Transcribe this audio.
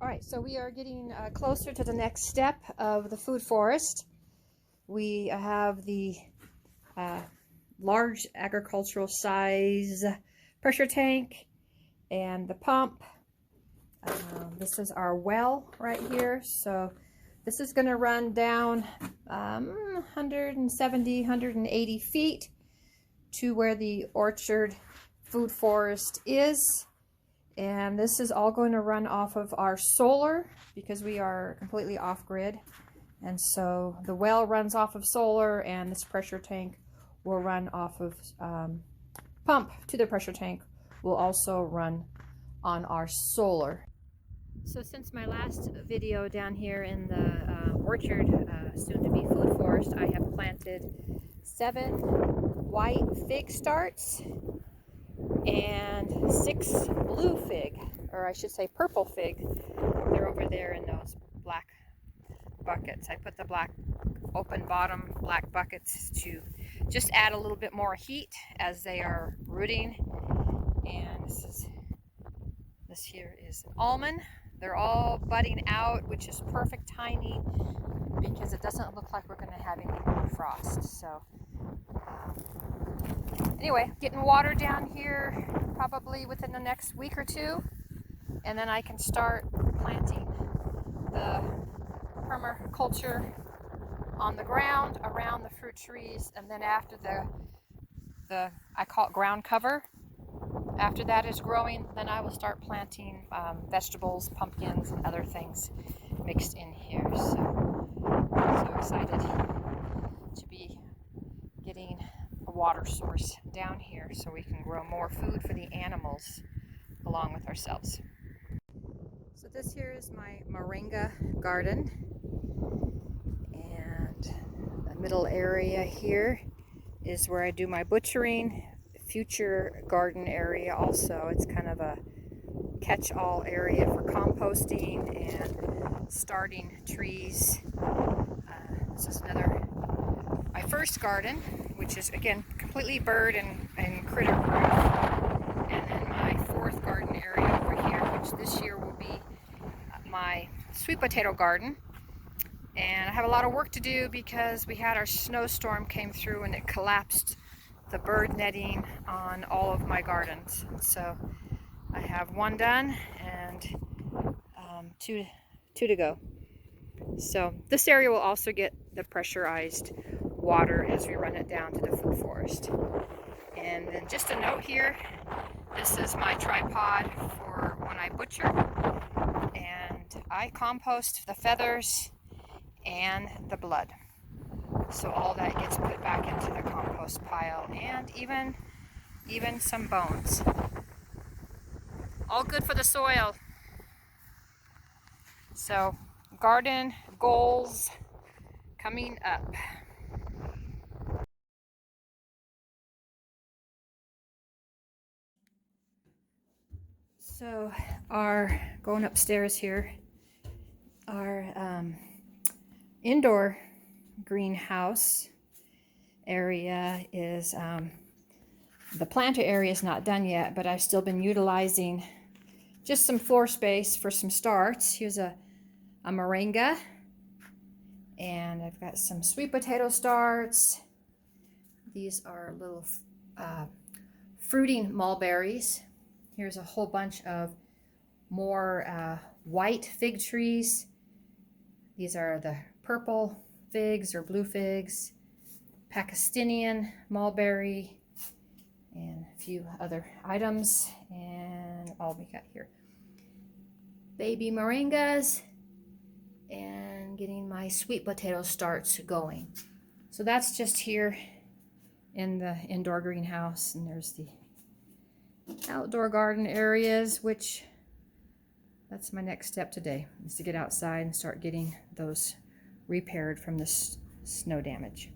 All right, so we are getting closer to the next step of the food forest. We have the large agricultural size pressure tank and the pump. This is our well right here. So this is going to run down 170, 180 feet to where the orchard food forest is. And this is all going to run off of our solar because we are completely off-grid. And so the well runs off of solar, and this pressure tank will run off of pump to the pressure tank will also run on our solar. So since my last video down here in the orchard, soon to be food forest, I have planted 7 white fig starts and 6 blue fig, or I should say purple fig. They're over there in those black buckets. I put the black open bottom black buckets to just add a little bit more heat as they are rooting. And this here is an almond. They're all budding out, which is perfect timing because it doesn't look like we're going to have any more frost. So anyway, getting water down here probably within the next week or 2, and then I can start planting the permaculture on the ground around the fruit trees. And then after the I call it ground cover, after that is growing, then I will start planting vegetables, pumpkins, and other things mixed in here. So I'm so excited to be getting a water source down here so we can grow more food for the animals along with ourselves. So this here is my moringa garden, and the middle area here is where I do my butchering. Future garden area also. It's kind of a catch-all area for composting and starting trees. This is my first garden, which is again completely bird and critter proof. And then my 4th garden area over here, which this year will be my sweet potato garden. And I have a lot of work to do because we had our snowstorm came through and it collapsed the bird netting on all of my gardens. So I have 1 done and 2 to go. So this area will also get the pressurized water as we run it down to the food forest. And then just a note here, this is my tripod for when I butcher, and I compost the feathers and the blood. So all that gets put back into the compost pile, and even some bones. All good for the soil. So garden goals coming up. So going upstairs here, our indoor greenhouse area is the planter area is not done yet, but I've still been utilizing just some floor space for some starts. Here's a moringa, and I've got some sweet potato starts. These are little fruiting mulberries. Here's a whole bunch of more white fig trees. These are the purple figs or blue figs, Pakistani mulberry, and a few other items. And all we got here, baby moringas, and getting my sweet potato starts going. So that's just here in the indoor greenhouse, and there's the outdoor garden areas, which that's my next step today, is to get outside and start getting those repaired from this snow damage.